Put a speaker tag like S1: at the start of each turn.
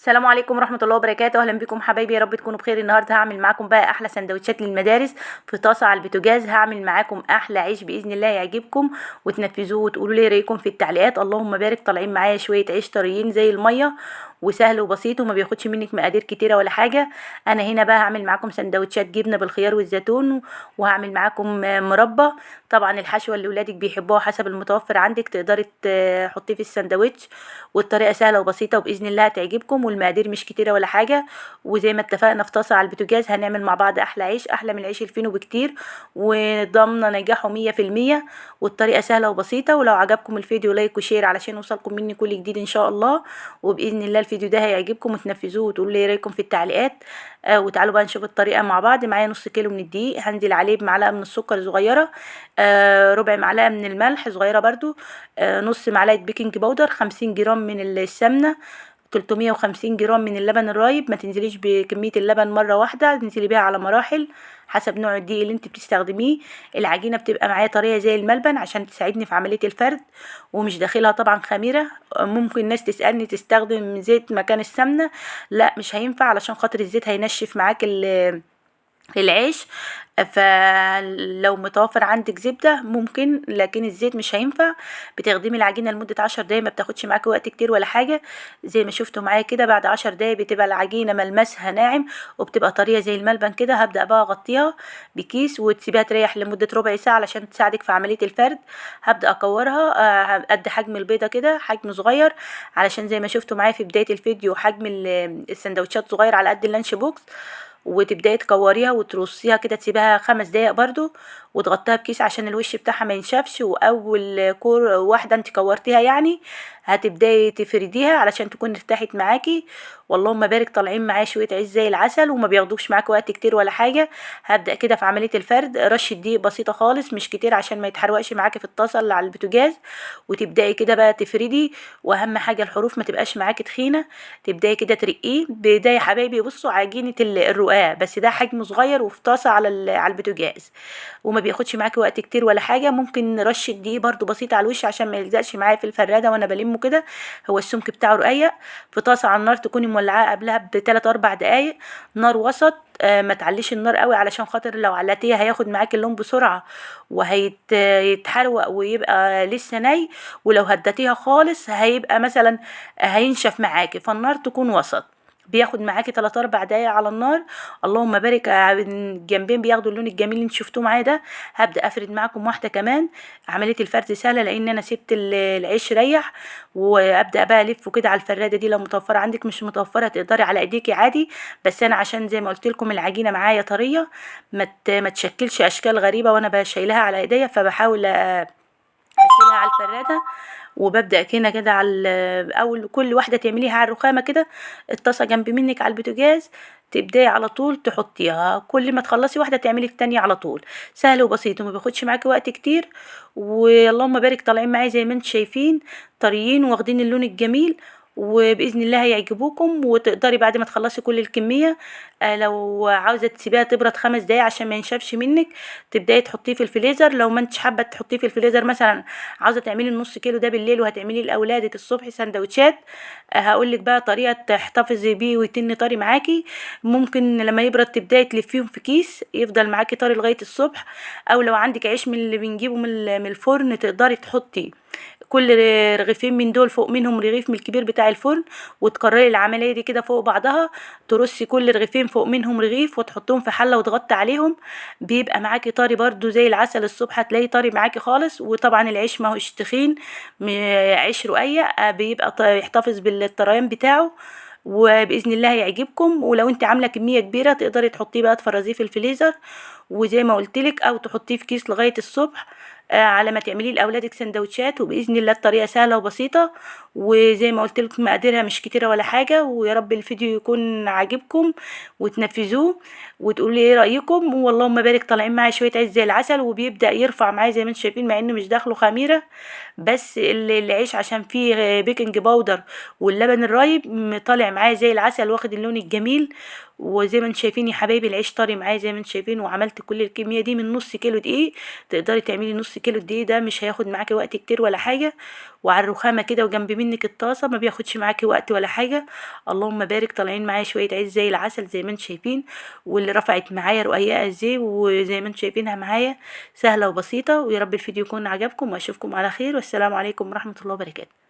S1: السلام عليكم ورحمة الله وبركاته. أهلا بكم حبايبي، يا رب تكونوا بخير. النهاردة هعمل معاكم بقى أحلى سندوتشات للمدارس في طاسة على البوتاجاز. هعمل معاكم أحلى عيش بإذن الله يعجبكم وتنفذوه وتقولوا لي رأيكم في التعليقات. اللهم بارك. طالعين معايا شوية عيش طريين زي المية وسهل وبسيط وما بياخدش منك مقادير كتيرة ولا حاجة. أنا هنا بقى هعمل معاكم سندوتشات جبنة بالخيار والزيتون، وهعمل معاكم مربى. طبعا الحشوة اللي ولادك بيحبوها حسب المتوفر عندك تقدري تحطيه في السندوتش، والطريقة سهلة وبسيطة وبإذن الله هتعجبكم، والمقادير مش كتيرة ولا حاجة. وزي ما اتفقنا في طاسة على البوتاجاز هنعمل مع بعض أحلى عيش، أحلى من العيش الفينو بكتير، وضامنة نجاحه 100%. والطريقة سهلة وبسيطة. ولو عجبكم الفيديو لايك وشير علشان يوصلكم مني كل جديد إن شاء الله. وبإذن الله الفيديو ده هيعجبكم وتنفذوه وتقولوا لي إيه رأيكم في التعليقات. وتعالوا بقى نشوف الطريقة مع بعض. معايا نص كيلو من الدقيق، هنزل عليه بمعلقة من السكر صغيرة، ربع معلقة من الملح صغيرة برضو، نص معلقة بيكنج باودر، 50 جرام من السمنة، 350 جرام من اللبن الرايب. ما تنزليش بكمية اللبن مرة واحدة، تنزلي بيها على مراحل حسب نوع الدقيق اللي انت بتستخدميه. العجينة بتبقى معايا طرية زي الملبن عشان تساعدني في عملية الفرد، ومش داخلها طبعا خميرة. ممكن ناس تسألني تستخدم زيت مكان السمنة، لا مش هينفع علشان خاطر الزيت هينشف معاك العيش. فلو متوفر عندك زبدة ممكن، لكن الزيت مش هينفع. بتخدمي العجينة لمدة 10 دقايق، ما بتاخدش معاكي وقت كتير ولا حاجة. زي ما شفتوا معايا كده بعد 10 دقايق بتبقى العجينة ملمسها ناعم وبتبقى طرية زي الملبن كده. هبدأ بقى اغطيها بكيس وتسيبها تريح لمدة ربع ساعة علشان تساعدك في عملية الفرد. هبدأ اكورها قد حجم البيضة كده، حجم صغير، علشان زي ما شفتوا معايا في بداية الفيديو حجم السندوتشات صغير على قد اللانش بوكس. وتبداي تكوريها وترصيها كده، تسيبها 5 دقايق برضو وتغطيها بكيس عشان الوش بتاعها ما ينشفش. واول كور واحده انت كورتيها يعني هتبداي تفرديها علشان تكون ارتاحت معاكي. واللهم بارك. طالعين معايا شويه عيش زي العسل وما بياخدوش معاكي وقت كتير ولا حاجه. هبدا كده في عمليه الفرد، رشه دقيق بسيطه خالص مش كتير عشان ما يتحرقش معاكي في الطاسه اللي على البوتاجاز. وتبداي كده بقى تفردي. واهم حاجه الحروف ما تبقاش معاكي تخينه. تبداي كده ترقيه بدايه يا حبايبي. بصوا عجينه الرقاق، بس ده حجم صغير وفي طاسه على البوتاجاز، وما بياخدش معاكي وقت كتير ولا حاجه. ممكن رشه دقيق برده بسيطه على الوش عشان ما يلزقش معايا في الفراده وانا بلمه كده. هو السمك بتاعه رقيق. في طاسه على النار تكوني مولعاه قبلها ب3 4 دقايق، نار وسط. ما تعليش النار قوي علشان خاطر لو علتيه هياخد معاكي اللون بسرعه وهيتحروق ويبقى لسه ني. ولو هدتيها خالص هيبقى مثلا هينشف معاكي. فالنار تكون وسط، بياخد معاكي 3 4 دقايق على النار. اللهم بارك. الجنبين بياخدوا اللون الجميل اللي انتوا شفتوه معايا ده. هبدا افرد معاكم واحده كمان. عمليه الفرد سهله لان انا سبت العيش ريح. وابدا بقى الفه كده على الفراده دي. لو متوفره عندك، مش متوفره تقدري على ايديكي عادي. بس انا عشان زي ما قلت لكم العجينه معايا طريه، ما تشكلش اشكال غريبه وانا بشيلها على ايديا، فبحاول اشيلها على الفراده. وببدأ كده على اول كل واحده تعمليها على الرخامه كده. الطاسه جنب منك على البوتاجاز، تبداي على طول تحطيها. كل ما تخلصي واحده تعملي التانية على طول. سهل وبسيط وما بياخدش معاكي وقت كتير. واللهم بارك. طالعين معايا زي ما انتم شايفين طريين واخدين اللون الجميل، وباذن الله هيعجبوكم. وتقدري بعد ما تخلصي كل الكميه، لو عاوزه تسيبيها تبرد 5 دقايق عشان ما ينشفش منك، تبداي تحطيه في الفريزر. لو ما انتش حابه تحطيه في الفريزر، مثلا عاوزه تعملي النص كيلو ده بالليل وهتعملي لاولادك الصبح سندوتشات، هقولك بقى طريقه تحتفظي بيه ويتن طري معاكي. ممكن لما يبرد تبداي تلفيهم في كيس يفضل معاكي طري لغايه الصبح. او لو عندك عيش من اللي بنجيبه من الفرن، تقدري تحطي كل رغيفين من دول فوق منهم رغيف من الكبير بتاع الفرن، وتكرري العمليه دي كده فوق بعضها. ترصي كل رغيفين فوق منهم رغيف وتحطهم في حله وتغطي عليهم. بيبقى معاكي طري برضو زي العسل. الصبح هتلاقيه طري معاكي خالص. وطبعا العيش ما هوش تخين، عيش رقيق، بيبقى يحتفظ بالطريان بتاعه. وباذن الله هيعجبكم. ولو انت عامله كميه كبيره تقدري تحطيه بقى تفرزيه في الفريزر، وزي ما قلتلك او تحطيه في كيس لغايه الصبح، على ما تعمليه لاولادك سندوتشات. وباذن الله الطريقه سهله وبسيطه، وزي ما قلت لكم مقاديرها مش كتيره ولا حاجه. ويا رب الفيديو يكون عاجبكم وتنفذوه وتقولوا لي ايه رايكم. واللهم بارك. طالعين معايا شويه عيش زي العسل وبيبدا يرفع معايا زي ما انتم شايفين، مع انه مش داخله خميره. بس العيش عشان فيه بيكنج باودر واللبن الرايب طالع معايا زي العسل واخد اللون الجميل. وزي ما انتم شايفين يا حبايبي العيش طري معايا زي ما انتم شايفين، وعملت كل الكميه دي من نص كيلو دقيق. تقدري تعملي نص كيلو دقيق، ده مش هياخد معاكي وقت كتير ولا حاجه، وعلى الرخامه كده وجنب منك الطاسه، ما بياخدش معاكي وقت ولا حاجه. اللهم بارك، طالعين معايا شويه عيش زي العسل زي ما انتم شايفين، واللي رفعت معايا رقيقه ازاي، وزي ما انتم شايفينها معايا سهله وبسيطه. ويا رب الفيديو يكون عجبكم، واشوفكم على خير، والسلام عليكم ورحمه الله وبركاته.